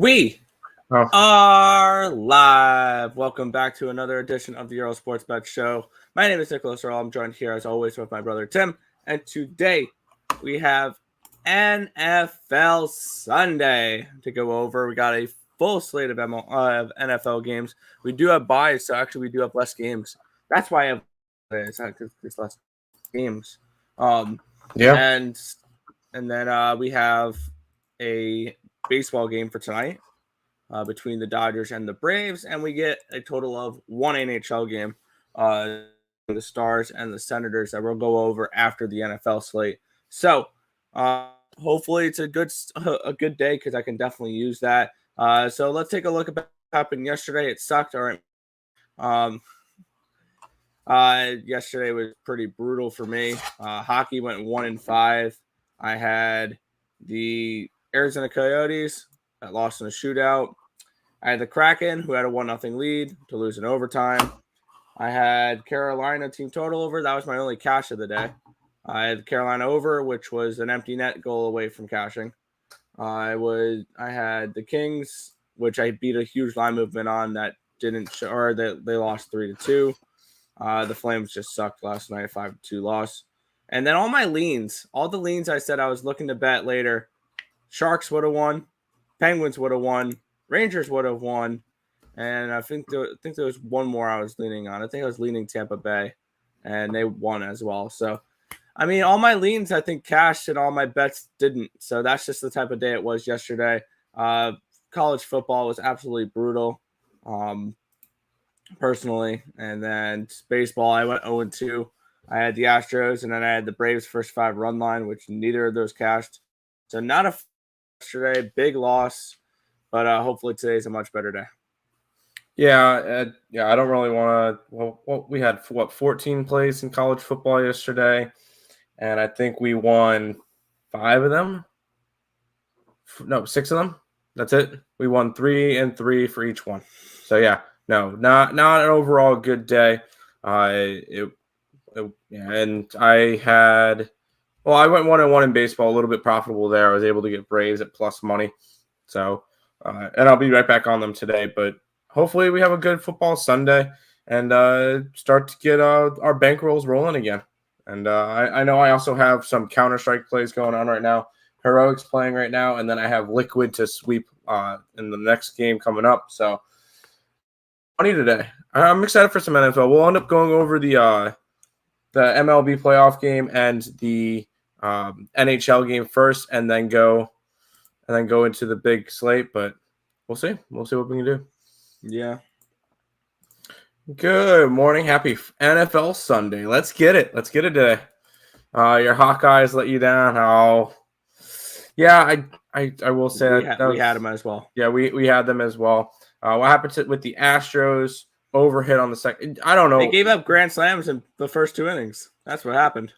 We are live. Welcome back to another edition of the Earle Sports Bet Show. My name is Nicholas Earle. I'm joined here as always with my brother Tim. And today we have NFL Sunday to go over. We got a full slate of NFL games. We do have buys, so actually we do have less games. That's why I have it's not because there's less games. And then we have a baseball game for tonight between the Dodgers and the Braves, and we get a total of one NHL game, the Stars and the Senators, that we'll go over after the NFL slate. So hopefully it's a good day because I can definitely use that. So let's take a look at what happened yesterday. It sucked. All right. Yesterday was pretty brutal for me. Hockey went 1-5. I had the Arizona Coyotes that lost in a shootout. I had the Kraken, who had a 1-0 lead, to lose in overtime. I had Carolina team total over. That was my only cash of the day. I had Carolina over, which was an empty net goal away from cashing. I had the Kings, which I beat a huge line movement on that didn't show, or that they lost 3-2. The Flames just sucked last night, 5-2 loss. And then all the leans I said I was looking to bet later. Sharks would have won. Penguins would have won. Rangers would have won. And I think there was one more I was leaning on. I think I was leaning Tampa Bay, and they won as well. So, I mean, all my leans I think cashed and all my bets didn't. So that's just the type of day it was yesterday. College football was absolutely brutal, personally. And then baseball, I went 0-2. I had the Astros, and then I had the Braves' first 5 run line, which neither of those cashed. So not a yesterday, big loss, but hopefully today's a much better day. Yeah, I don't really want to. Well, we had 14 plays in college football yesterday, and I think we won 5 of them. No, 6 of them. That's it. We won 3 and 3 for each one. So yeah, no, not an overall good day. And I had. Well, I went 1-1 in baseball, a little bit profitable there. I was able to get Braves at plus money. So, and I'll be right back on them today. But hopefully we have a good football Sunday and start to get our bankrolls rolling again. And I know I also have some Counter-Strike plays going on right now. Heroics playing right now. And then I have Liquid to sweep in the next game coming up. So, funny today. I'm excited for some NFL. We'll end up going over the MLB playoff game and the NHL game first, and then go into the big slate. But we'll see what we can do. Yeah. Good morning, happy NFL Sunday. Let's get it today. Your Hawkeyes let you down. Oh, yeah. I will say we had them as well. Yeah, we had them as well. What happened with the Astros? Overhit on the second. I don't know. They gave up grand slams in the first 2 innings. That's what happened.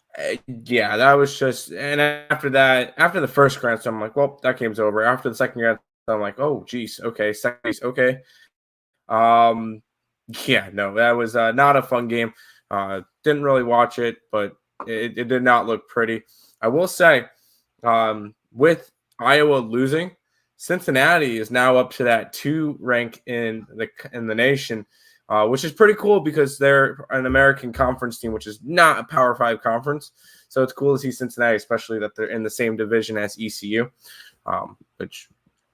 Yeah, that was just. And after the first grand slam, I'm like, well, that game's over. After the second grand slam, I'm like, oh, geez, okay, second, okay. Yeah, no, that was not a fun game. Didn't really watch it, but it did not look pretty. I will say, with Iowa losing, Cincinnati is now up to that 2 rank in the nation. Which is pretty cool because they're an American conference team, which is not a Power 5 conference. So it's cool to see Cincinnati, especially that they're in the same division as ECU, which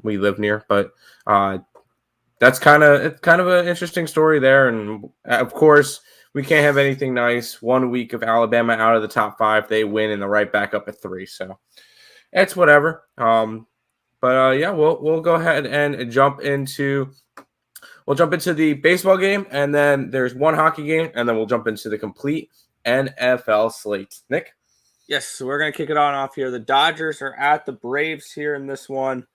we live near. But that's kind of an interesting story there. And of course, we can't have anything nice. 1 week of Alabama out of the top 5, they win and they're right back up at 3. So it's whatever. Yeah, we'll go ahead and jump into. We'll jump into the baseball game, and then there's one hockey game, and then we'll jump into the complete NFL slate. Nick? Yes, so we're going to kick it on off here. The Dodgers are at the Braves here in this one.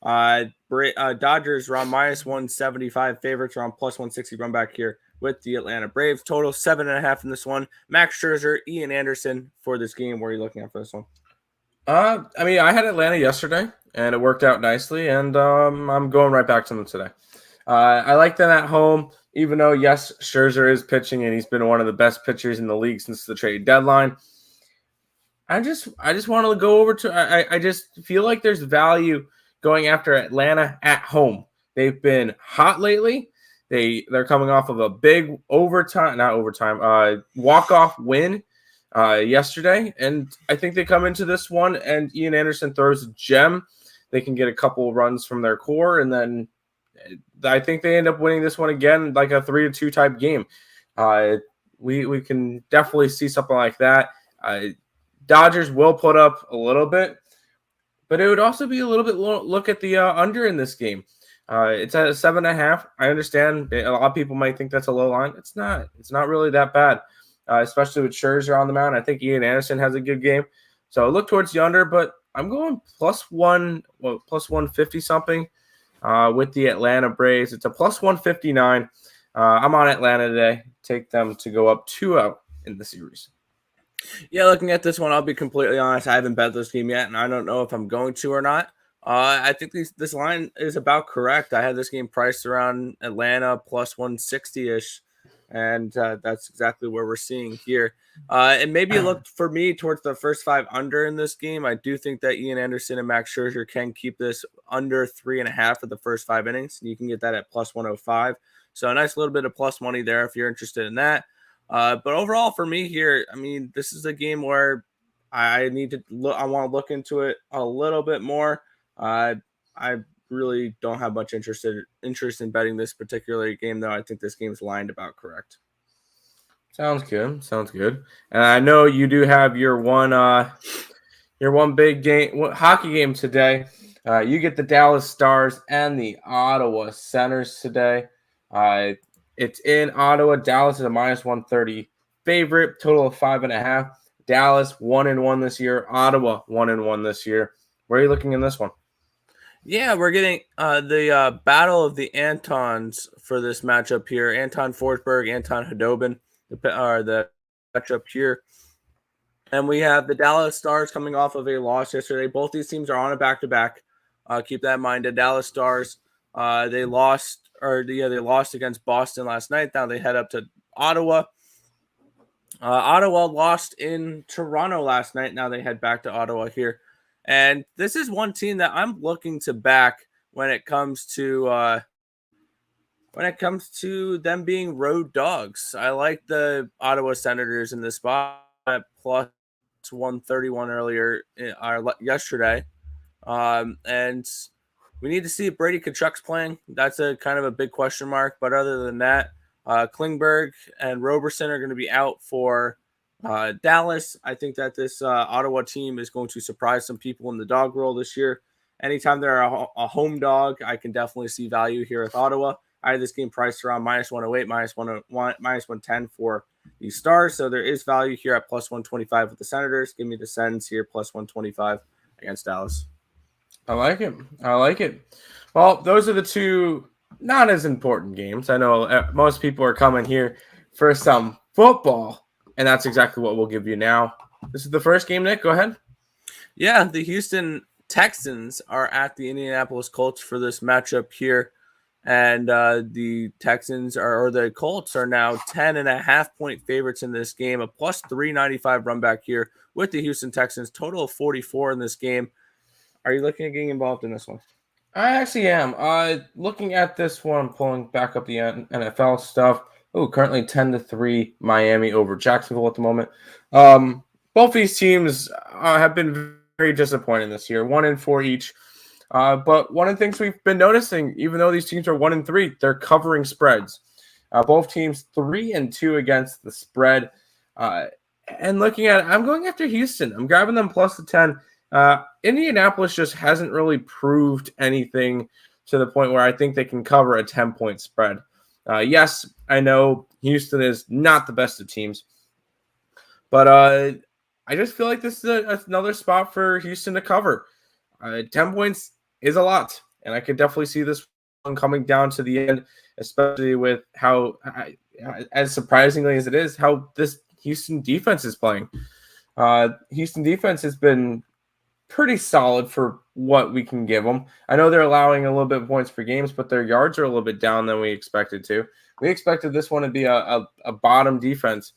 Dodgers are on minus 175 favorites, are on plus 160 run back here with the Atlanta Braves. Total 7.5 in this one. Max Scherzer, Ian Anderson for this game. What are you looking at for this one? I mean, I had Atlanta yesterday, and it worked out nicely, and I'm going right back to them today. I like them at home, even though, yes, Scherzer is pitching, and he's been one of the best pitchers in the league since the trade deadline. I just want to go over to – I just feel like there's value going after Atlanta at home. They've been hot lately. They're coming off of a big walk-off win yesterday. And I think they come into this one and Ian Anderson throws a gem. They can get a couple runs from their core, and then I think they end up winning this one again, like a 3-2 type game. We can definitely see something like that. Dodgers will put up a little bit, but it would also be a little bit look at the under in this game. It's at a 7.5. I understand a lot of people might think that's a low line. It's not. It's not really that bad, especially with Scherzer on the mound. I think Ian Anderson has a good game, so look towards the under. But I'm going plus 150 something with the Atlanta Braves. It's a plus 159. I'm on Atlanta today. Take them to go up 2-0 in the series. Yeah, looking at this one, I'll be completely honest. I haven't bet this game yet, and I don't know if I'm going to or not. I think this line is about correct. I had this game priced around Atlanta plus 160-ish, and that's exactly where we're seeing here. And maybe it looked for me towards the first 5 under in this game. I do think that Ian Anderson and Max Scherzer can keep this under 3.5 of the first 5 innings. You can get that at plus 105. So a nice little bit of plus money there if you're interested in that. But overall for me here, I mean, this is a game where I need to look. I want to look into it a little bit more. I really don't have much interest in betting this particular game, though. I think this game's lined about correct. Sounds good. And I know you do have your one big game, hockey game today. You get the Dallas Stars and the Ottawa Senators today. It's in Ottawa. Dallas is a minus 130 favorite. Total of 5.5. Dallas 1-1 this year. Ottawa 1-1 this year. Where are you looking in this one? Yeah, we're getting the battle of the Antons for this matchup here. Anton Forsberg, Anton Khudobin, the matchup here. And we have the Dallas Stars coming off of a loss yesterday. Both these teams are on a back-to-back. Keep that in mind. The Dallas Stars, they lost against Boston last night. Now they head up to Ottawa. Ottawa lost in Toronto last night. Now they head back to Ottawa here. And this is one team that I'm looking to back when it comes to them being road dogs. I like the Ottawa Senators in this spot at plus 131 yesterday. And we need to see if Brady Tkachuk's playing. That's a kind of a big question mark. But other than that, Klingberg and Roberson are going to be out for Dallas. I think that this Ottawa team is going to surprise some people in the dog roll this year. Anytime they're a home dog, I can definitely see value here with Ottawa. I had this game priced around minus 108, minus 110 for the Stars. So there is value here at plus 125 with the Senators. Give me the Sens here plus 125 against Dallas. I like it. Well, those are the two not as important games. I know most people are coming here for some football. And that's exactly what we'll give you now. This is the first game, Nick. Go ahead. Yeah, the Houston Texans are at the Indianapolis Colts for this matchup here. And the Colts are now 10.5-point favorites in this game. A plus 395 run back here with the Houston Texans. Total of 44 in this game. Are you looking at getting involved in this one? I actually am. Looking at this one, I'm pulling back up the NFL stuff. Currently 10-3 Miami over Jacksonville at the moment. Both these teams have been very disappointing this year, 1-4 each. But one of the things we've been noticing, even though these teams are 1-3, they're covering spreads. Both teams 3-2 against the spread. And looking at it, I'm going after Houston. I'm grabbing them plus the 10. Indianapolis just hasn't really proved anything to the point where I think they can cover a 10-point spread. Yes, I know Houston is not the best of teams, but I just feel like this is another spot for Houston to cover. 10 points is a lot, and I could definitely see this one coming down to the end, especially with how, as surprisingly as it is, how this Houston defense is playing. Houston defense has been pretty solid for what we can give them. I know they're allowing a little bit of points per games, but their yards are a little bit down than we expected to. We expected this one to be a bottom defense,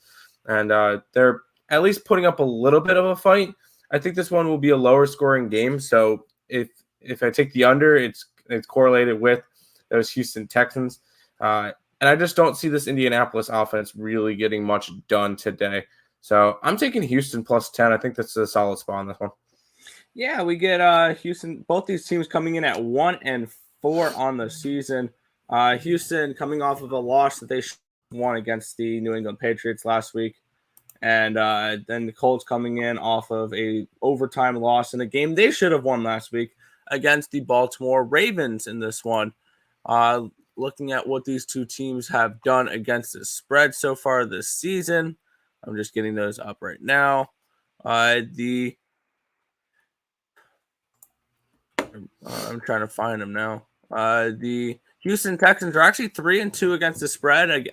and they're at least putting up a little bit of a fight. I think this one will be a lower scoring game. So if if I take the under, it's correlated with those Houston Texans. And I just don't see this Indianapolis offense really getting much done today. So I'm taking Houston plus 10. I think that's a solid spot on this one. Yeah, we get Houston. Both these teams coming in at 1-4 on the season. Houston coming off of a loss that they won against the New England Patriots last week. And then the Colts coming in off of a overtime loss in a game they should have won last week against the Baltimore Ravens in this one. Looking at what these two teams have done against the spread so far this season. I'm just getting those up right now. I'm trying to find them now. The Houston Texans are actually 3-2 against the spread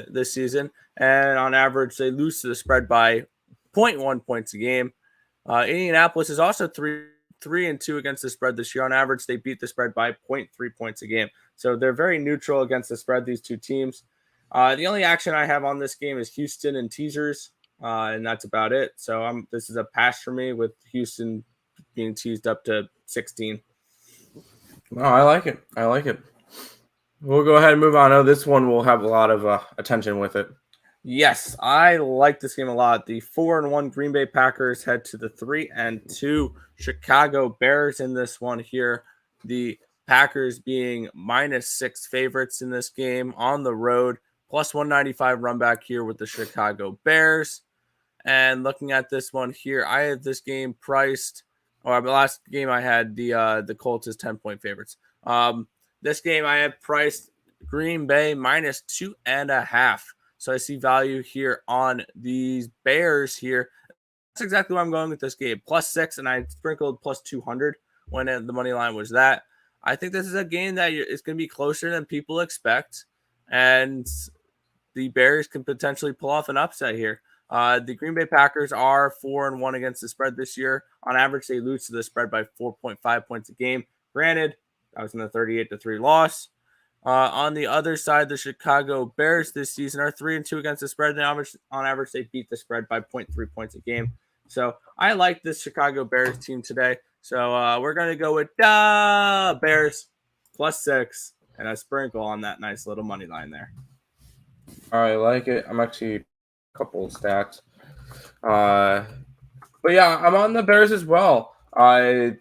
this season, and on average, they lose to the spread by 0.1 points a game. Indianapolis is also 3-2 against the spread this year. On average, they beat the spread by 0.3 points a game. So they're very neutral against the spread, these two teams. The only action I have on this game is Houston and teasers, and that's about it. So this is a pass for me with Houston being teased up to 16. Oh, I like it. We'll go ahead and move on. This one will have a lot of attention with it. Yes, I like this game a lot. The 4-1 Green Bay Packers head to the 3-2 Chicago Bears in this one here. The Packers being -6 favorites in this game on the road, plus 195 run back here with the Chicago Bears. And looking at this one here, I have this game priced. The last game I had the Colts as 10-point favorites. This game I have priced Green Bay -2.5. So I see value here on these Bears here. That's exactly where I'm going with this game. +6, and I sprinkled +200 when the money line was that. I think this is a game that is going to be closer than people expect, and the Bears can potentially pull off an upset here. The Green Bay Packers are 4-1 against the spread this year. On average, they lose to the spread by 4.5 points a game. Granted, that was in the 38-3 loss. On the other side, the Chicago Bears this season are 3-2 against the spread. And on average, they beat the spread by 0.3 points a game. So I like this Chicago Bears team today. So we're going to go with Bears +6 and a sprinkle on that nice little money line there. I like it. I'm actually a couple of stats. But yeah, I'm on the Bears as well. I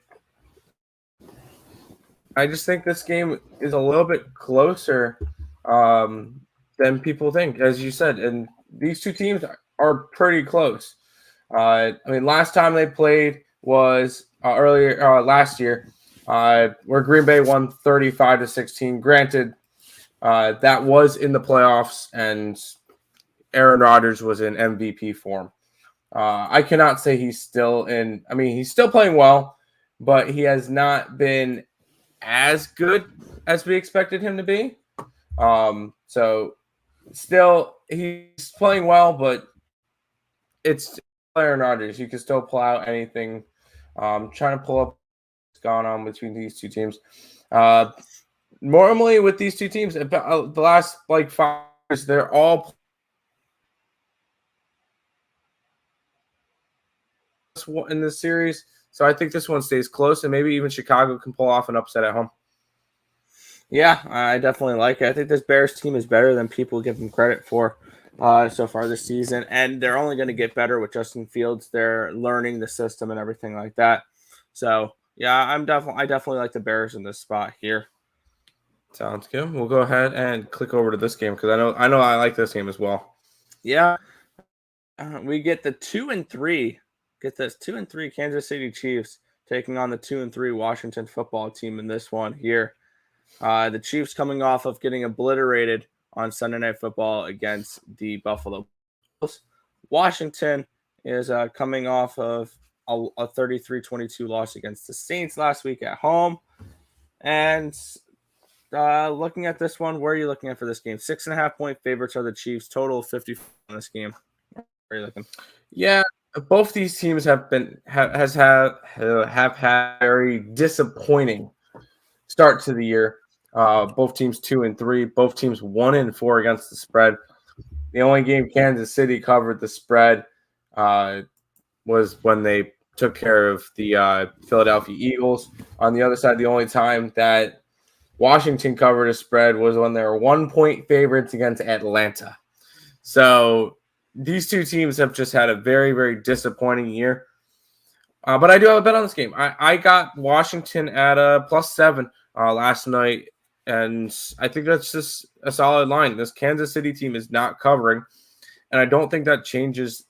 just think this game is a little bit closer than people think, as you said. And these two teams are pretty close. Last time they played was earlier last year, where Green Bay won 35-16. Granted, that was in the playoffs, and Aaron Rodgers was in MVP form. I cannot say he's still in. He's still playing well, but he has not been as good as we expected him to be. So still he's playing well, but it's Aaron Rodgers. You can still pull out anything. Trying to pull up what's going on between these two teams. Normally with these two teams, the last 5 years, they're all in this series. So I think this one stays close, and maybe even Chicago can pull off an upset at home. Yeah, I definitely like it. I think this Bears team is better than people give them credit for so far this season, and they're only going to get better with Justin Fields. They're learning the system and everything like that. So yeah, I definitely like the Bears in this spot here. Sounds good. We'll go ahead and click over to this game because I know I like this game as well. Yeah, we get the 2-3. Get this 2-3 Kansas City Chiefs taking on the 2-3 Washington football team in this one here. The Chiefs coming off of getting obliterated on Sunday Night Football against the Buffalo Bills. Washington is coming off of a 33-22 loss against the Saints last week at home. And looking at this one, where are you looking at for this game? 6.5-point favorites are the Chiefs. Total 50 in this game. Where are you looking? Yeah, both these teams have had very disappointing start to the year. Both teams 2-3. Both teams 1-4 against the spread. The only game Kansas City covered the spread was when they took care of the Philadelphia Eagles. On the other side, the only time that Washington covered a spread was when they were 1-point favorites against Atlanta. So these two teams have just had a very, very disappointing year. But I do have a bet on this game. I got Washington at a +7 last night, and I think that's just a solid line. This Kansas City team is not covering, and I don't think that changes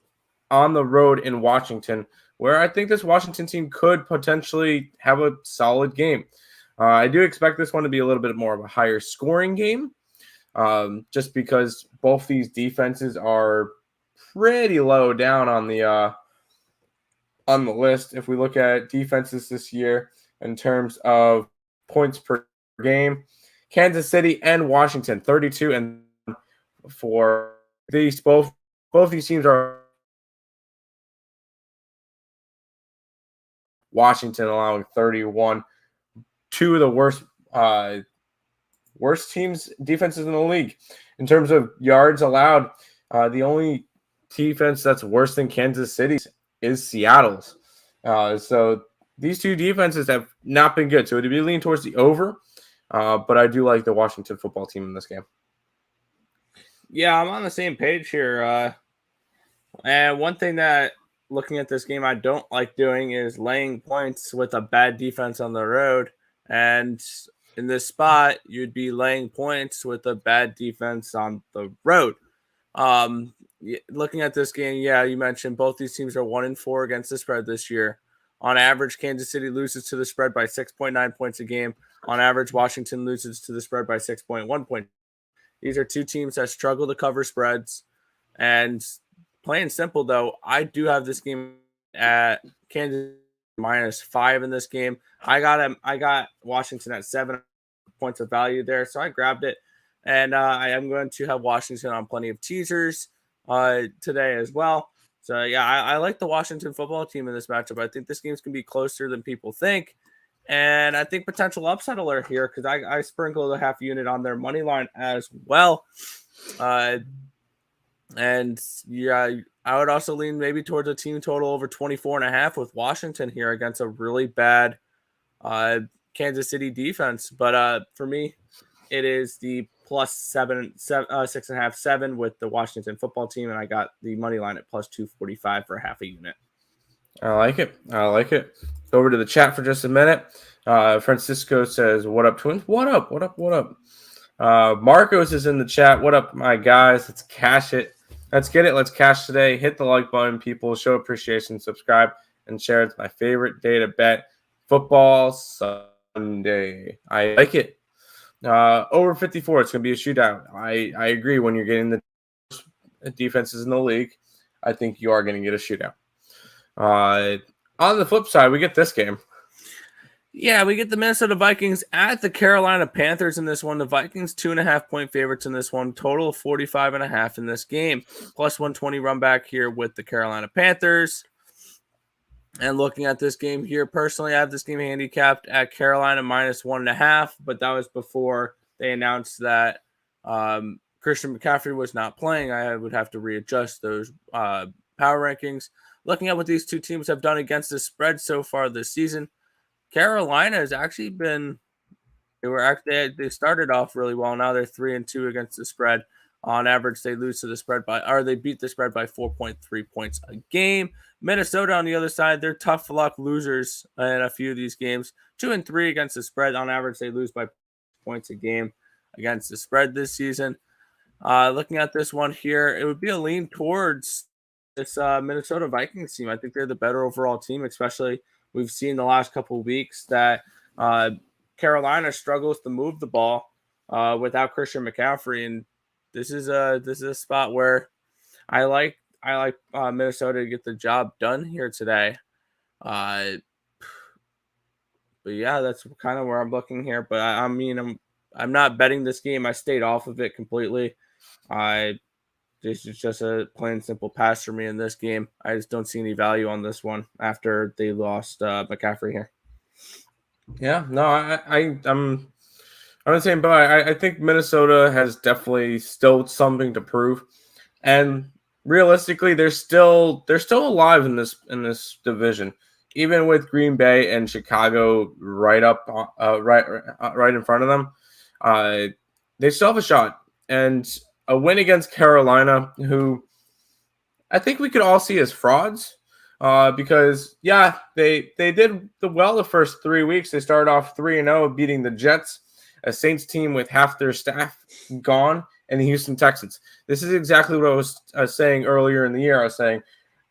on the road in Washington, where I think this Washington team could potentially have a solid game. I do expect this one to be a little bit more of a higher scoring game, just because both these defenses are pretty low down on the list. If we look at defenses this year in terms of points per game, Kansas City and Washington 32 and for these both these teams are Washington allowing 31, two of the worst teams defenses in the league in terms of yards allowed. The only defense that's worse than Kansas City's is Seattle's. So these two defenses have not been good. So it would be leaning towards the over, but I do like the Washington football team in this game. Yeah, I'm on the same page here. And one thing that looking at this game I don't like doing is laying points with a bad defense on the road. And in this spot, you'd be laying points with a bad defense on the road. Looking at this game, yeah, you mentioned both these teams are 1-4 against the spread this year. On average, Kansas City loses to the spread by 6.9 points a game. On average, Washington loses to the spread by 6.1 points. These are two teams that struggle to cover spreads. And plain simple, though, I do have this game at Kansas -5 in this game. I got Washington at 7 points of value there, so I grabbed it. And I am going to have Washington on plenty of teasers today as well. So, yeah, I like the Washington football team in this matchup. I think this game's going to be closer than people think. And I think potential upset alert here because I sprinkled a half unit on their money line as well. And, yeah, I would also lean maybe towards a team total over 24.5 with Washington here against a really bad Kansas City defense. But for me, it is the +6.5, 7 with the Washington football team, and I got the money line at +245 for half a unit. I like it. Go over to the chat for just a minute. Francisco says, "What up, twins? What up? Marcos is in the chat. What up, my guys? Let's cash it. Let's get it. Let's cash today. Hit the like button, people. Show appreciation. Subscribe and share. It's my favorite day to bet. Football Sunday. I like it. Over 54, it's going to be a shootout. I agree. When you're getting the defenses in the league, I think you are going to get a shootout. On the flip side, we get this game. Yeah, we get the Minnesota Vikings at the Carolina Panthers in this one. The Vikings 2.5-point favorites in this one. Total of 45.5 in this game. +120 run back here with the Carolina Panthers. And looking at this game here, personally, I have this game handicapped at Carolina -1.5, but that was before they announced that Christian McCaffrey was not playing. I would have to readjust those power rankings. Looking at what these two teams have done against the spread so far this season, Carolina has actually been they started off really well. Now they're 3-2 against the spread. On average, they beat the spread by 4.3 points a game. Minnesota, on the other side, they're tough luck losers in a few of these games. 2-3 against the spread. On average, they lose by points a game against the spread this season. Looking at this one here, it would be a lean towards this Minnesota Vikings team. I think they're the better overall team, especially we've seen the last couple of weeks that Carolina struggles to move the ball without Christian McCaffrey, and this is a spot where I like Minnesota to get the job done here today. But yeah, that's kind of where I'm looking here. But I'm not betting this game. I stayed off of it completely. This is just a plain simple pass for me in this game. I just don't see any value on this one after they lost McCaffrey here. Yeah, no, I'm the same boat. I think Minnesota has definitely still something to prove, and realistically, they're still alive in this division. even with Green Bay and Chicago right in front of them, they still have a shot. And a win against Carolina, who I think we could all see as frauds, because they did well the first 3 weeks. They started off 3-0, beating the Jets, a Saints team with half their staff gone, and the Houston Texans. This is exactly what I was saying earlier in the year. I was saying,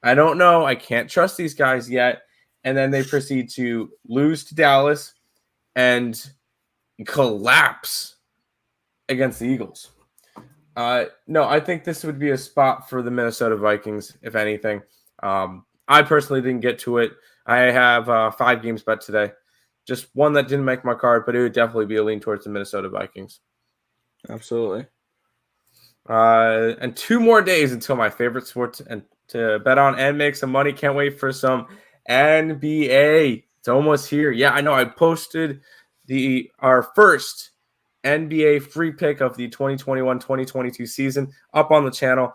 I don't know, I can't trust these guys yet. And then they proceed to lose to Dallas and collapse against the Eagles. No, I think this would be a spot for the Minnesota Vikings, if anything. I personally didn't get to it. I have 5 games bet today. Just one that didn't make my card, but it would definitely be a lean towards the Minnesota Vikings. Absolutely. And 2 more days until my favorite sport and to bet on and make some money. Can't wait for some NBA. It's almost here. Yeah, I know. I posted our first NBA free pick of the 2021-2022 season up on the channel.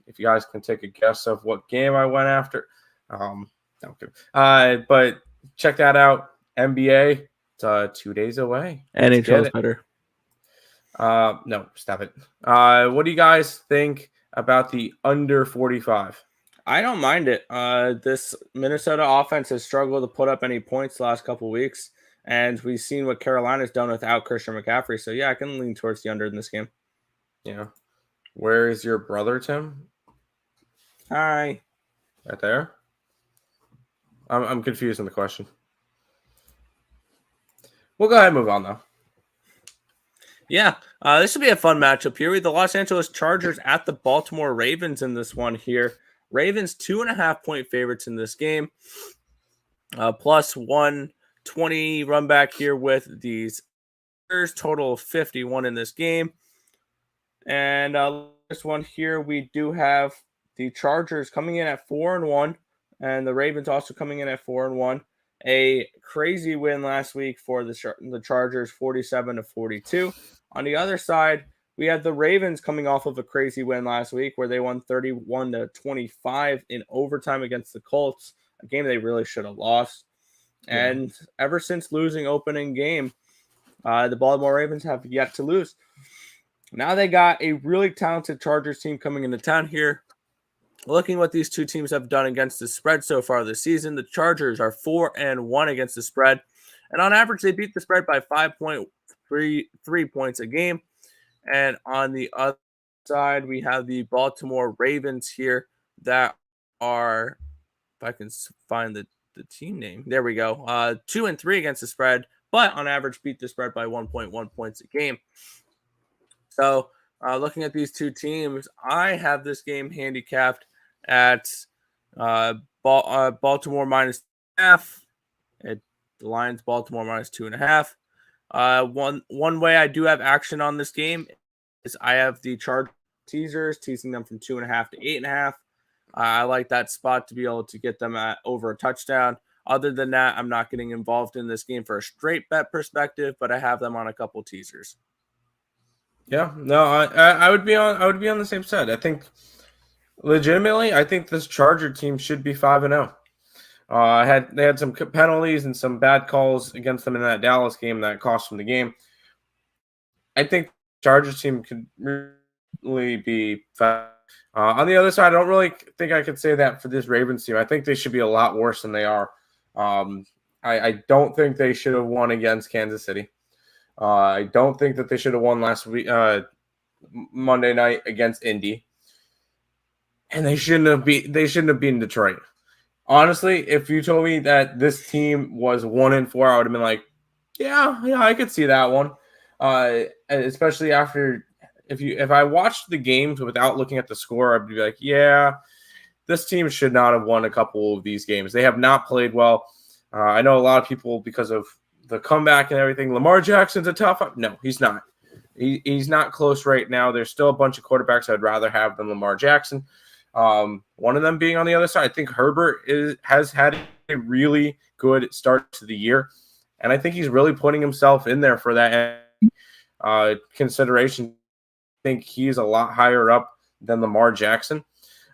If you guys can take a guess of what game I went after. But check that out. NBA. It's 2 days away. NHL is better. No, stop it. What do you guys think about the under 45? I don't mind it. This Minnesota offense has struggled to put up any points the last couple of weeks, and we've seen what Carolina's done without Christian McCaffrey. So, yeah, I can lean towards the under in this game. Yeah. Where is your brother, Tim? Hi. Right there? I'm confused on the question. We'll go ahead and move on, though. Yeah, this should be a fun matchup here. We have the Los Angeles Chargers at the Baltimore Ravens in this one here. Ravens 2.5-point favorites in this game. Plus 120 run back here with these total of 51 in this game. And this one here, we do have the Chargers coming in at 4-1, and the Ravens also coming in at 4-1. A crazy win last week for the Chargers, 47-42. On the other side, we had the Ravens coming off of a crazy win last week where they won 31-25 in overtime against the Colts, a game they really should have lost. Yeah. And ever since losing opening game, the Baltimore Ravens have yet to lose. Now they got a really talented Chargers team coming into town here. Looking what these two teams have done against the spread so far this season, the Chargers are 4-1 against the spread. And on average, they beat the spread by 5.3 points a game. And on the other side, we have the Baltimore Ravens here that are, if I can find the team name, there we go, 2-3 against the spread, but on average beat the spread by 1.1 points a game. So looking at these two teams, I have this game handicapped at Baltimore minus half. At the Lions, Baltimore minus 2.5. One way I do have action on this game is I have the Chargers teasers, teasing them from 2.5 to 8.5. I like that spot to be able to get them at over a touchdown. Other than that, I'm not getting involved in this game for a straight bet perspective, but I have them on a couple teasers. Yeah, no, I would be on the same side. I think legitimately, I think this Charger team should be 5-0. They had some penalties and some bad calls against them in that Dallas game that cost them the game. I think the Chargers team could really be 5. On the other side, I don't really think I could say that for this Ravens team. I think they should be a lot worse than they are. I don't think they should have won against Kansas City. I don't think that they should have won last week, Monday night against Indy, and they shouldn't have beaten Detroit. Honestly, if you told me that this team was 1-4, I would have been like, yeah, I could see that one. Especially after if I watched the games without looking at the score, I'd be like, yeah, this team should not have won a couple of these games. They have not played well. I know a lot of people, because of the comeback and everything, Lamar Jackson's a tough. No, he's not. He's not close right now. There's still a bunch of quarterbacks I'd rather have than Lamar Jackson. One of them being on the other side. I think Herbert has had a really good start to the year, and I think he's really putting himself in there for that consideration. I think he's a lot higher up than Lamar Jackson.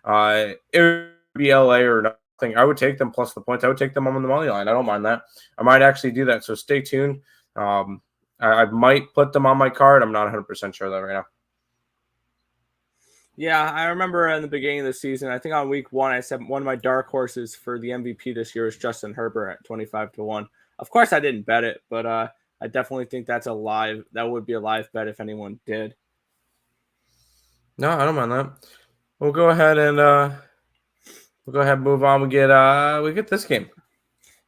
It would be LA or nothing thing. I would take them plus the points. I would take them on the money line. I don't mind that. I might actually do that. So stay tuned. I might put them on my card. I'm not 100% sure though right now. Yeah, I remember in the beginning of the season, I think on week 1, I said one of my dark horses for the MVP this year is Justin Herbert at 25-1. Of course, I didn't bet it, but I definitely think that would be a live bet if anyone did. No, I don't mind that. We'll go ahead and move on. We get this game.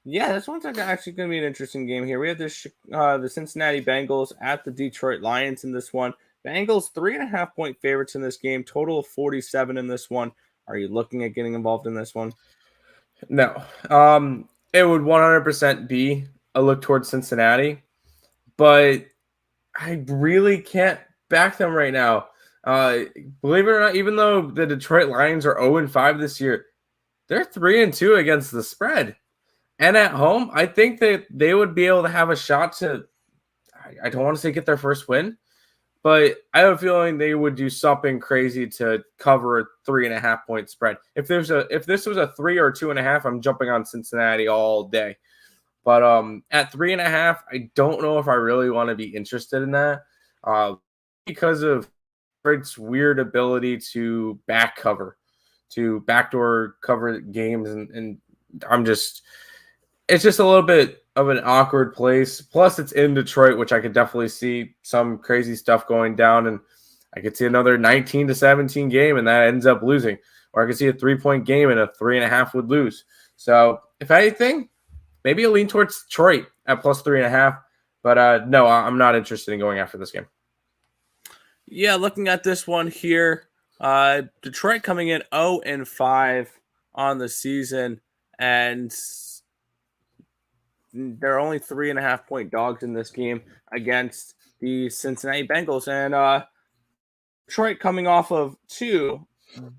Yeah, this one's actually going to be an interesting game here. We have the Cincinnati Bengals at the Detroit Lions in this one. Bengals 3.5-point favorites in this game, total of 47 in this one. Are you looking at getting involved in this one? No. It would 100% be a look towards Cincinnati, but I really can't back them right now. Believe it or not, even though the Detroit Lions are 0-5 this year, they're 3-2 against the spread. And at home, I think that they would be able to have a shot to, I don't want to say get their first win, but I have a feeling they would do something crazy to cover a 3.5-point spread. If this was a 3 or 2.5, I'm jumping on Cincinnati all day. But at 3.5, I don't know if I really want to be interested in that because of its weird ability to backdoor cover games, and it's just a little bit of an awkward place. Plus, it's in Detroit, which I could definitely see some crazy stuff going down, and I could see another 19-17 game, and that ends up losing. Or I could see a 3-point game, and a 3.5 would lose. So, if anything, maybe a lean towards Detroit at plus 3.5. But no, I'm not interested in going after this game. Yeah, looking at this one here, Detroit coming in 0-5 on the season, and they're only 3.5-point dogs in this game against the Cincinnati Bengals. And Detroit coming off of two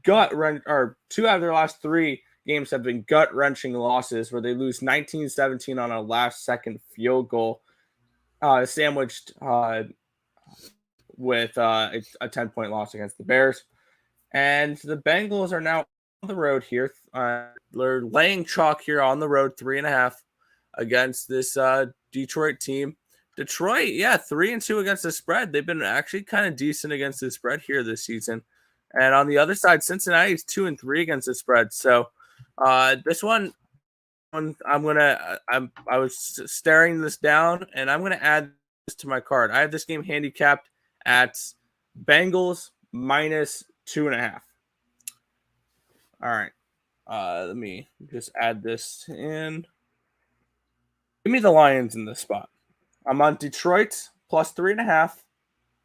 out of their last 3 games have been gut-wrenching losses where they lose 19-17 on a last-second field goal, sandwiched with a 10-point loss against the Bears. And the Bengals are now on the road here. They're laying chalk here on the road, 3.5 against this Detroit team. Detroit, 3-2 against the spread. They've been actually kind of decent against the spread here this season. And on the other side, Cincinnati is 2-3 against the spread. So this one, I was staring this down, and I'm going to add this to my card. I have this game handicapped at Bengals minus 2.5. All right. Let me just add this in. Give me the Lions in this spot. I'm on Detroit plus 3.5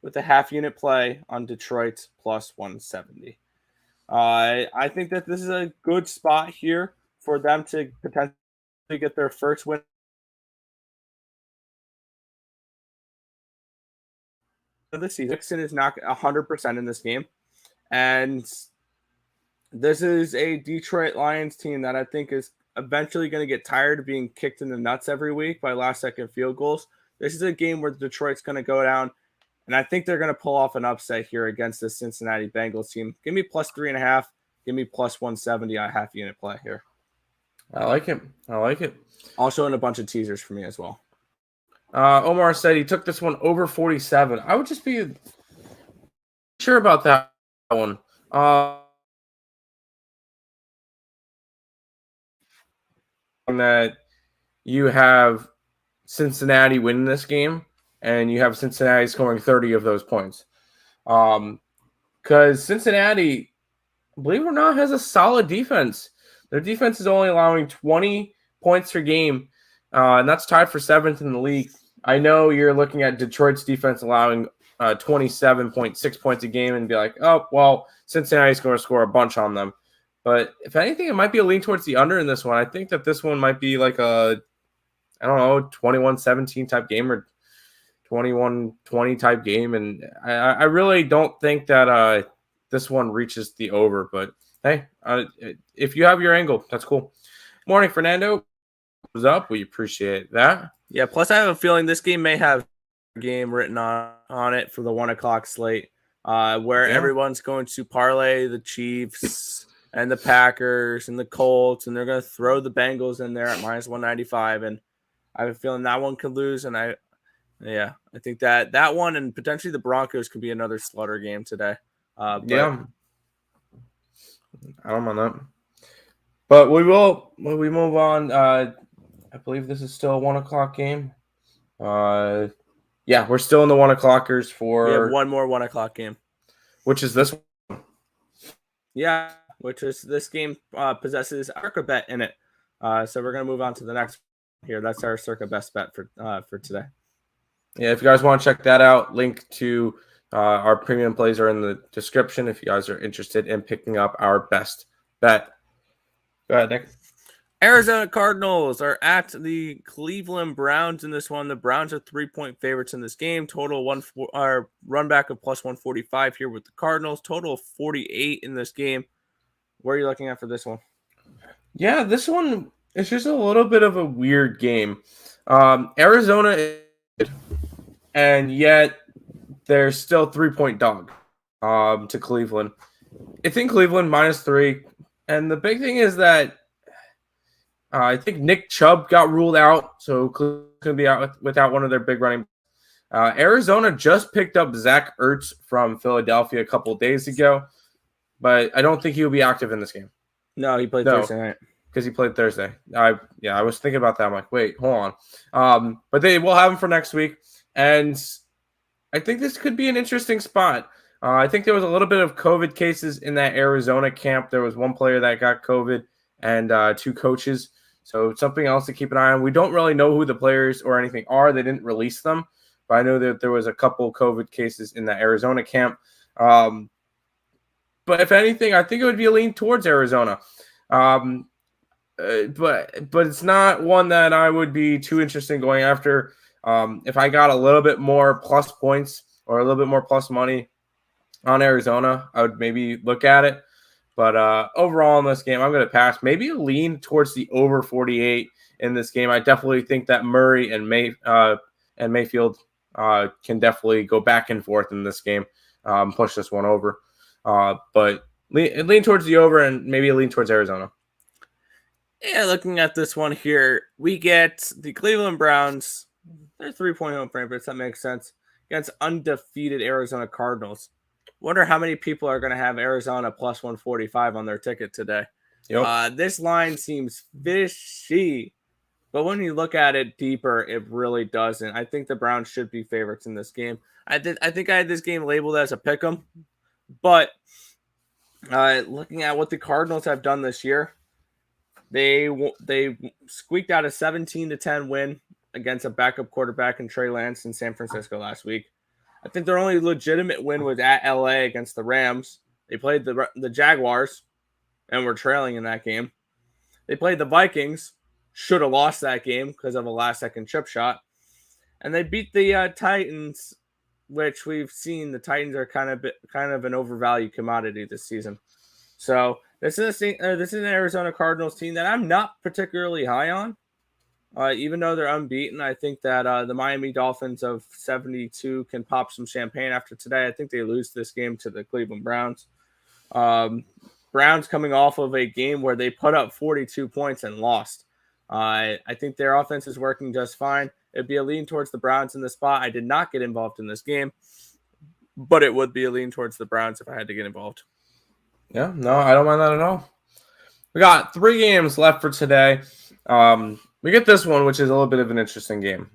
with a half-unit play on Detroit plus 170. I think that this is a good spot here for them to potentially get their first win of the season. Mixon is not 100% in this game. And this is a Detroit Lions team that I think is eventually going to get tired of being kicked in the nuts every week by last-second field goals. This is a game where Detroit's going to go down, and I think they're going to pull off an upset here against the Cincinnati Bengals team. Give me plus 3.5. Give me plus 170 on a half-unit play here. I like it. Also in a bunch of teasers for me as well. Omar said he took this one over 47. I would just be sure about that one. That you have Cincinnati winning this game, and you have Cincinnati scoring 30 of those points. Because Cincinnati, believe it or not, has a solid defense. Their defense is only allowing 20 points per game, and that's tied for 7th in the league. I know you're looking at Detroit's defense allowing 27.6 points a game and be like, oh, well, Cincinnati's going to score a bunch on them. But if anything, it might be a lean towards the under in this one. I think that this one might be like a, 21-17 type game or 21-20 type game. And I really don't think that this one reaches the over. But, hey, if you have your angle, that's cool. Morning, Fernando. What's up? We appreciate that. Yeah, plus I have a feeling this game may have a game written on it for the 1 o'clock slate where everyone's going to parlay the Chiefs and the Packers and the Colts, and they're going to throw the Bengals in there at minus 195. And I have a feeling that one could lose. And I think that one and potentially the Broncos could be another slaughter game today. Yeah, I don't mind that. But we will when we move on. I believe this is still a 1:00 game. Yeah, we're still in the 1:00ers for. We have one more 1:00 game, which is this one. Yeah, which is this game possesses Circa bet in it. So we're gonna move on to the next one here. That's our Circa best bet for today. Yeah, if you guys want to check that out, link to our premium plays are in the description if you guys are interested in picking up our best bet. Go ahead, Nick. Arizona Cardinals are at the Cleveland Browns in this one. The Browns are 3-point favorites in this game. Total run back of plus 145 here with the Cardinals. Total of 48 in this game. What are you looking at for this one? Yeah, this one is just a little bit of a weird game. Arizona, and yet they're still 3-point dog to Cleveland. It's in Cleveland -3. And the big thing is that I think Nick Chubb got ruled out, so Cleveland's going to be out without one of their big running. Arizona just picked up Zach Ertz from Philadelphia a couple days ago, but I don't think he'll be active in this game. No, he played Thursday night. Because he played Thursday. I was thinking about that. I'm like, wait, hold on. But they will have him for next week, and I think this could be an interesting spot. I think there was a little bit of COVID cases in that Arizona camp. There was one player that got COVID and 2 coaches. So something else to keep an eye on. We don't really know who the players or anything are. They didn't release them. But I know that there was a couple COVID cases in the Arizona camp. But if anything, I think it would be a lean towards Arizona. But it's not one that I would be too interested in going after. If I got a little bit more plus points or a little bit more plus money on Arizona, I would maybe look at it. But overall in this game, I'm going to pass. Maybe lean towards the over 48 in this game. I definitely think that Murray and Mayfield can definitely go back and forth in this game, push this one over. But lean towards the over and maybe lean towards Arizona. Yeah, looking at this one here, we get the Cleveland Browns. They're 3-point home favorites. That makes sense. Against undefeated Arizona Cardinals. Wonder how many people are going to have Arizona plus 145 on their ticket today. Yep. This line seems fishy, but when you look at it deeper, it really doesn't. I think the Browns should be favorites in this game. I think I had this game labeled as a pick'em, but looking at what the Cardinals have done this year, they squeaked out a 17-10 win against a backup quarterback in Trey Lance in San Francisco last week. I think their only legitimate win was at LA against the Rams. They played the Jaguars and were trailing in that game. They played the Vikings, should have lost that game because of a last-second chip shot. And they beat the Titans, which we've seen the Titans are kind of an overvalued commodity this season. So this is an Arizona Cardinals team that I'm not particularly high on. Even though they're unbeaten, I think that the Miami Dolphins of 72 can pop some champagne after today. I think they lose this game to the Cleveland Browns. Browns coming off of a game where they put up 42 points and lost. I think their offense is working just fine. It'd be a lean towards the Browns in the spot. I did not get involved in this game, but it would be a lean towards the Browns if I had to get involved. Yeah, no, I don't mind that at all. We got 3 games left for today. We get this one, which is a little bit of an interesting game.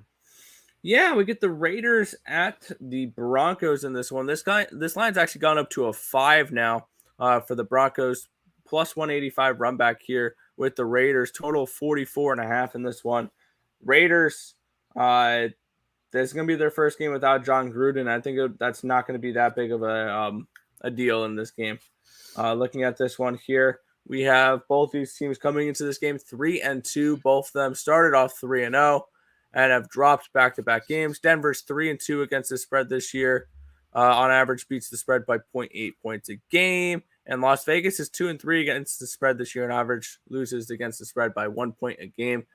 Yeah, we get the Raiders at the Broncos in this one. This line's actually gone up to a 5 now for the Broncos, plus 185 run back here with the Raiders. Total 44.5 in this one. Raiders, this is going to be their first game without John Gruden. I think that's not going to be that big of a deal in this game. Looking at this one here, we have both these teams coming into this game 3-2. Both of them started off 3-0 and have dropped back-to-back games. Denver's 3-2 against the spread this year. On average, beats the spread by 0.8 points a game. And Las Vegas is 2-3 against the spread this year. On average, loses against the spread by 1 point a game.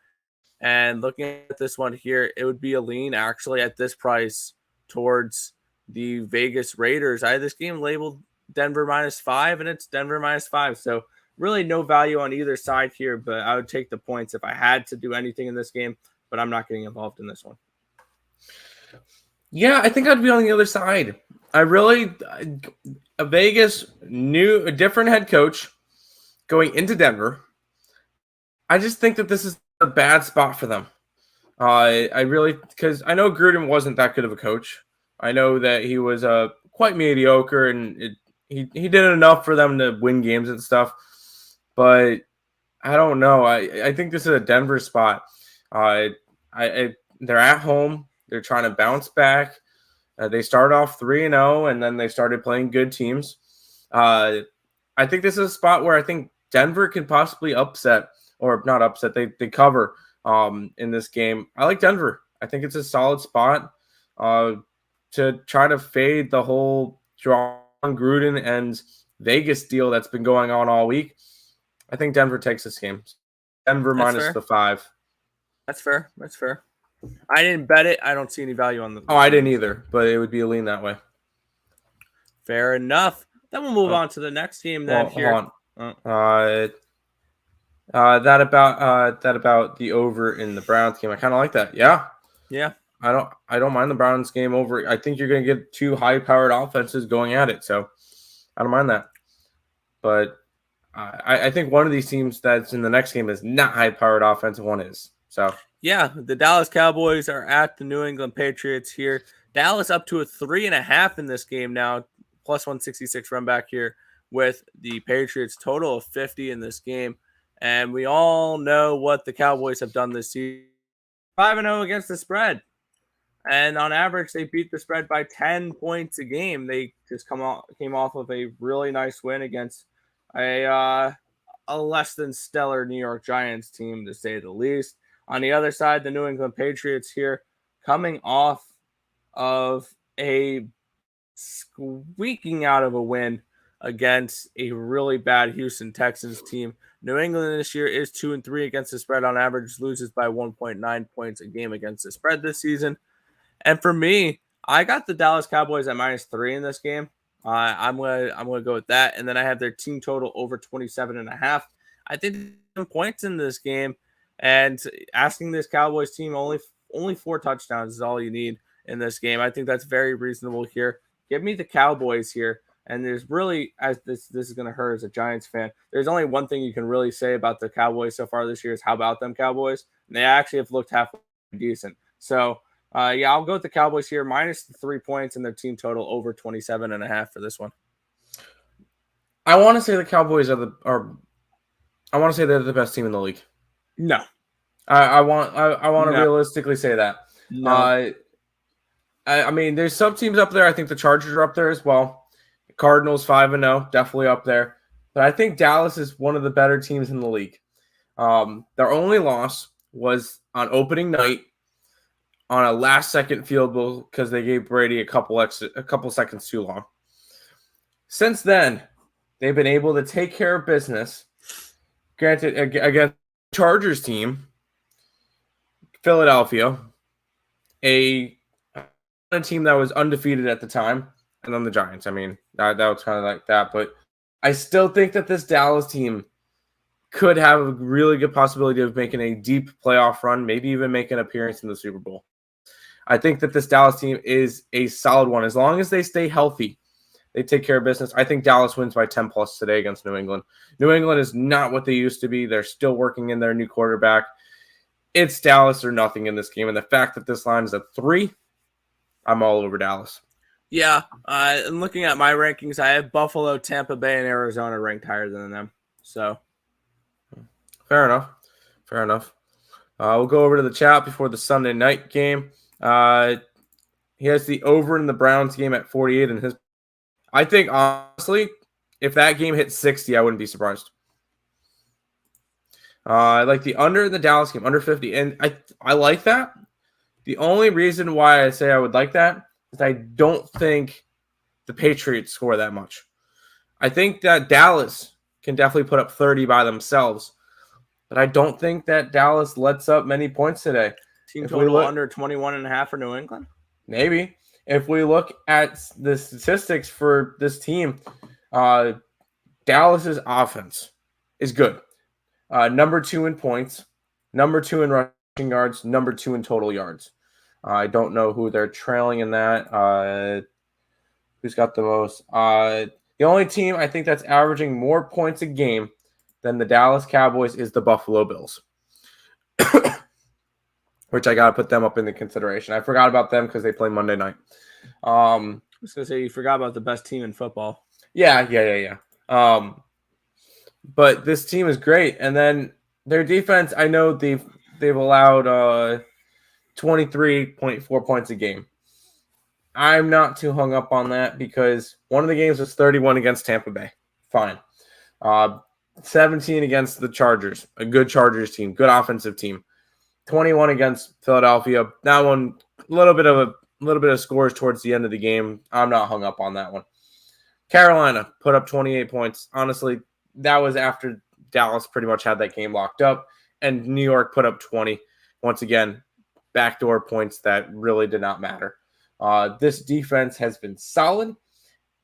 And looking at this one here, it would be a lean actually at this price towards the Vegas Raiders. I had this game labeled Denver -5, and it's Denver -5. So really no value on either side here, but I would take the points if I had to do anything in this game, but I'm not getting involved in this one. Yeah, I think I'd be on the other side. Vegas new a different head coach going into Denver. I just think that this is a bad spot for them. I really, because I know Gruden wasn't that good of a coach. I know that he was quite mediocre, and he did enough for them to win games and stuff. But I don't know. I think this is a Denver spot. They're at home. They're trying to bounce back. They started off 3-0, and then they started playing good teams. I think this is a spot where I think Denver can possibly upset, or not upset. They cover in this game. I like Denver. I think it's a solid spot to try to fade the whole John Gruden and Vegas deal that's been going on all week. I think Denver takes this game. Denver minus the 5. That's fair. That's fair. I didn't bet it. I don't see any value on the. Oh, I didn't either, but it would be a lean that way. Fair enough. Then we'll move on to the next game. Then here. Hold on. That about the over in the Browns game. I kind of like that. Yeah. I don't mind the Browns game over. I think you're going to get 2 high-powered offenses going at it, so I don't mind that. But I think one of these teams that's in the next game is not high-powered offense, and one is. So yeah, the Dallas Cowboys are at the New England Patriots here. Dallas up to a 3.5 in this game now, plus 166 run back here with the Patriots total of 50 in this game. And we all know what the Cowboys have done this season. 5-0 against the spread. And on average, they beat the spread by 10 points a game. They just came off of a really nice win against a less than stellar New York Giants team, to say the least. On the other side, the New England Patriots here coming off of a squeaking out of a win against a really bad Houston Texans team. New England this year is 2-3 against the spread on average, loses by 1.9 points a game against the spread this season. And for me, I got the Dallas Cowboys at -3 in this game. I'm gonna go with that, and then I have their team total over 27.5. I think 7 points in this game, and asking this Cowboys team only 4 touchdowns is all you need in this game. I think that's very reasonable here. Give me the Cowboys here. And there's really, as this is going to hurt as a Giants fan, there's only one thing you can really say about the Cowboys so far this year is how about them Cowboys? And they actually have looked halfway decent. So, I'll go with the Cowboys here, minus the 3 points, and their team total over 27.5 for this one. I want to say the Cowboys I want to say they're the best team in the league. No. I want to realistically say that. No. I mean, there's some teams up there. I think the Chargers are up there as well. Cardinals 5-0, definitely up there. But I think Dallas is one of the better teams in the league. Their only loss was on opening night on a last-second field goal because they gave Brady a couple seconds too long. Since then, they've been able to take care of business. Granted, against the Chargers team, Philadelphia, a team that was undefeated at the time, and then the Giants. I mean, that was kind of like that. But I still think that this Dallas team could have a really good possibility of making a deep playoff run, maybe even make an appearance in the Super Bowl. I think that this Dallas team is a solid one. As long as they stay healthy, they take care of business. I think Dallas wins by 10+ today against New England. New England is not what they used to be. They're still working in their new quarterback. It's Dallas or nothing in this game. And the fact that this line is at 3, I'm all over Dallas. Yeah, and looking at my rankings, I have Buffalo, Tampa Bay, and Arizona ranked higher than them. So, fair enough. We'll go over to the chat before the Sunday night game. He has the over in the Browns game at 48, and I think honestly, if that game hit 60, I wouldn't be surprised. I like the under in the Dallas game, under 50, and I like that. The only reason why I say I would like that is I don't think the Patriots score that much. I think that Dallas can definitely put up 30 by themselves, but I don't think that Dallas lets up many points today. Team total under 21.5 for New England? Maybe. If we look at the statistics for this team, Dallas's offense is good. Number 2 in points, number 2 in rushing yards, number 2 in total yards. I don't know who they're trailing in that. Who's got the most? The only team I think that's averaging more points a game than the Dallas Cowboys is the Buffalo Bills, which I got to put them up in the consideration. I forgot about them because they play Monday night. I was going to say you forgot about the best team in football. Yeah. But this team is great. And then their defense, I know they've allowed 23.4 points a game. I'm not too hung up on that because one of the games was 31 against Tampa Bay. Fine. 17 against the Chargers, a good Chargers team, good offensive team. 21 against Philadelphia. That one, a little bit of scores towards the end of the game. I'm not hung up on that one. Carolina put up 28 points. Honestly, that was after Dallas pretty much had that game locked up, and New York put up 20. Once again, backdoor points that really did not matter. This defense has been solid,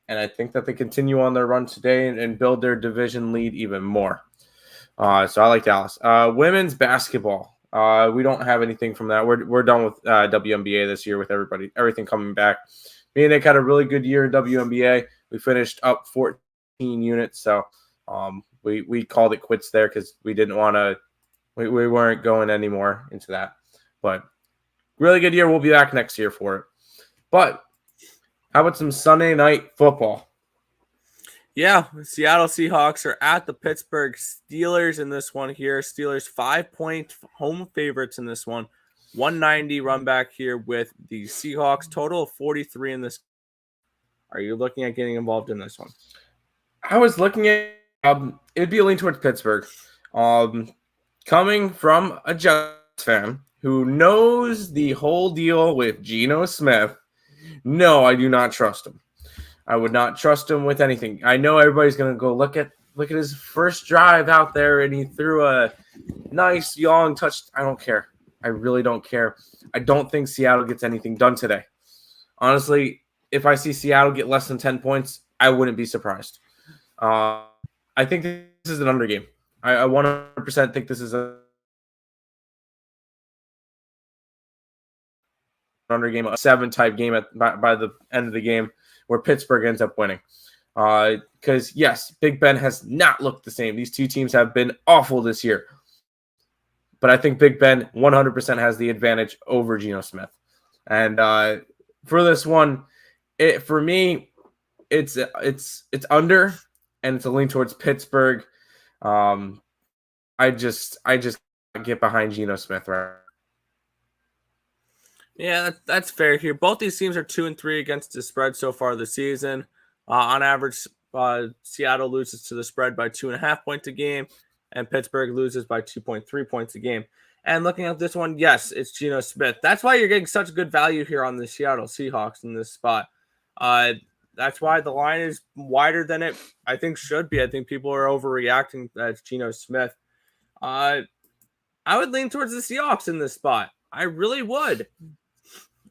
and I think that they continue on their run today and build their division lead even more. So I like Dallas. Women's basketball. We don't have anything from that. We're done with WNBA this year with everything coming back. Me and Nick had a really good year in WNBA. We finished up 14 units, so we called it quits there because we didn't want to. We weren't going anymore into that. But really good year. We'll be back next year for it. But how about some Sunday night football? Yeah, Seattle Seahawks are at the Pittsburgh Steelers in this one here. Steelers 5-point home favorites in this one. 190 run back here with the Seahawks. Total of 43 in this. Are you looking at getting involved in this one? I was looking at it'd be a lean towards Pittsburgh. Coming from a Jets fan who knows the whole deal with Geno Smith, no, I do not trust him. I would not trust him with anything. I know everybody's going to go look at his first drive out there, and he threw a nice long touch. I don't care. I really don't care. I don't think Seattle gets anything done today. Honestly, if I see Seattle get less than 10 points, I wouldn't be surprised. I think this is an under game. I 100% think this is a under game, a 7-type game by the end of the game where Pittsburgh ends up winning. Because, yes, Big Ben has not looked the same. These two teams have been awful this year. But I think Big Ben 100% has the advantage over Geno Smith. And for this one, for me, it's under, and it's a lean towards Pittsburgh. I just get behind Geno Smith right. Yeah, that's fair here. Both these teams are 2-3 against the spread so far this season. On average, Seattle loses to the spread by 2.5 points a game, and Pittsburgh loses by 2.3 points a game. And looking at this one, yes, it's Geno Smith. That's why you're getting such good value here on the Seattle Seahawks in this spot. That's why the line is wider than it, I think, should be. I think people are overreacting that it's Geno Smith. I would lean towards the Seahawks in this spot. I really would.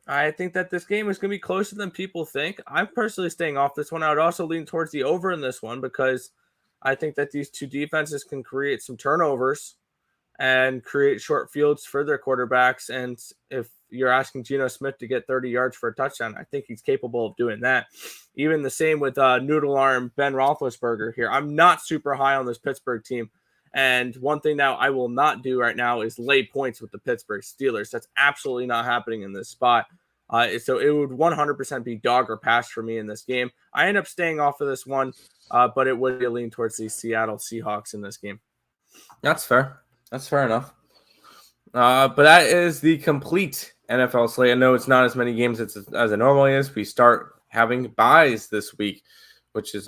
I think that this game is going to be closer than people think. I'm personally staying off this one. I would also lean towards the over in this one because I think that these two defenses can create some turnovers and create short fields for their quarterbacks. And if you're asking Geno Smith to get 30 yards for a touchdown, I think he's capable of doing that. Even the same with Noodle Arm Ben Roethlisberger here. I'm not super high on this Pittsburgh team. And one thing now I will not do right now is lay points with the Pittsburgh Steelers. That's absolutely not happening in this spot. So it would 100% be dog or pass for me in this game. I end up staying off of this one, but it would be a lean towards the Seattle Seahawks in this game. That's fair. That's fair enough. But that is the complete NFL slate. I know it's not as many games as it normally is. We start having buys this week, which is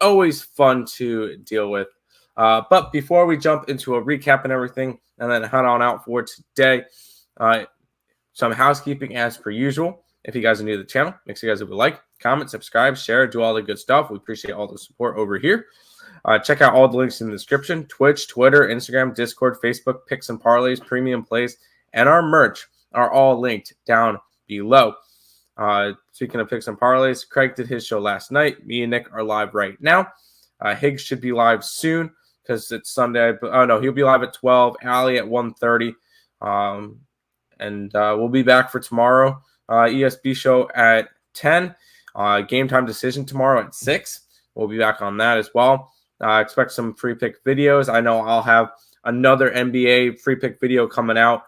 always fun to deal with. But before we jump into a recap and everything, and then head on out for today, some housekeeping as per usual. If you guys are new to the channel, make sure you guys would like, comment, subscribe, share, do all the good stuff. We appreciate all the support over here. Check out all the links in the description: Twitch, Twitter, Instagram, Discord, Facebook, Picks and Parleys, Premium Plays, and our merch are all linked down below. Speaking of Picks and Parleys, Craig did his show last night. Me and Nick are live right now. Higgs should be live soon because it's Sunday. Oh, no, he'll be live at 12, Allie at 1:30. And we'll be back for tomorrow. ESB show at 10. Game time decision tomorrow at 6. We'll be back on that as well. Expect some free pick videos. I know I'll have another NBA free pick video coming out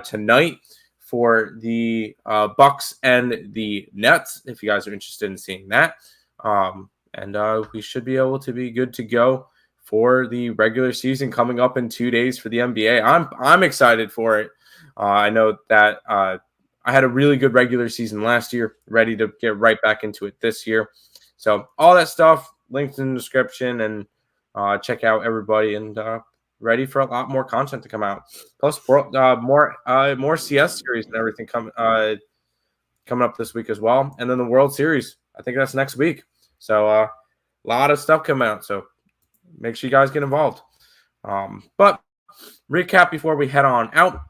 tonight for the Bucks and the Nets, if you guys are interested in seeing that. And we should be able to be good to go for the regular season coming up in 2 days for the NBA. I'm excited for it. I know that I had a really good regular season last year, ready to get right back into it this year. So all that stuff, linked in the description, and check out everybody, and ready for a lot more content to come out. Plus more CS series and everything coming up this week as well. And then the World Series, I think that's next week. So a lot of stuff coming out. So make sure you guys get involved. But recap before we head on out.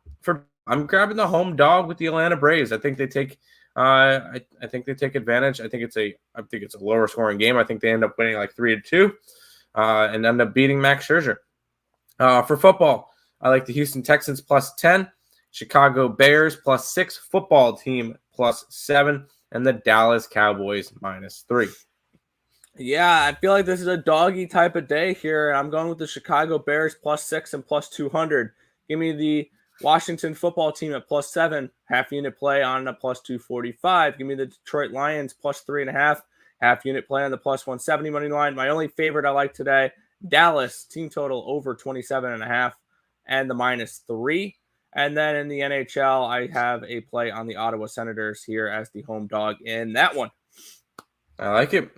I'm grabbing the home dog with the Atlanta Braves. I think they take I think they take advantage. I think it's a lower scoring game. I think they end up winning like 3-2 and end up beating Max Scherzer. For football, I like the Houston Texans +10, Chicago Bears +6, football team +7, and the Dallas Cowboys -3. Yeah, I feel like this is a doggy type of day here. I'm going with the Chicago Bears +6 and +200. Give me the Washington football team at +7, half unit play on a +245. Give me the Detroit Lions +3.5, half unit play on the +170 money line. My only favorite I like today, Dallas team total over 27.5 and the -3. And then in the NHL, I have a play on the Ottawa Senators here as the home dog in that one. I like it.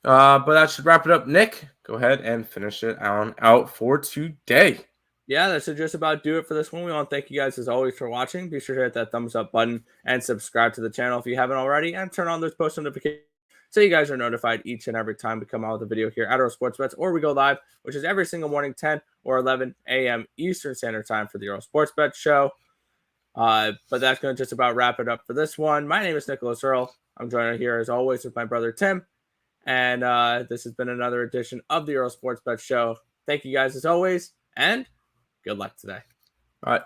But that should wrap it up. Nick, go ahead and finish it out for today. Yeah, that should just about do it for this one. We want to thank you guys as always for watching. Be sure to hit that thumbs up button and subscribe to the channel if you haven't already, and turn on those post notifications so you guys are notified each and every time we come out with a video here at Earle Sports Bets, or we go live, which is every single morning, 10 or 11 a.m. Eastern Standard Time for the Earle Sports Bet show. But that's going to just about wrap it up for this one. My name is Nicholas Earle. I'm joined here as always with my brother Tim, and this has been another edition of the Earle Sports Bet show. Thank you guys as always, and good luck today. No.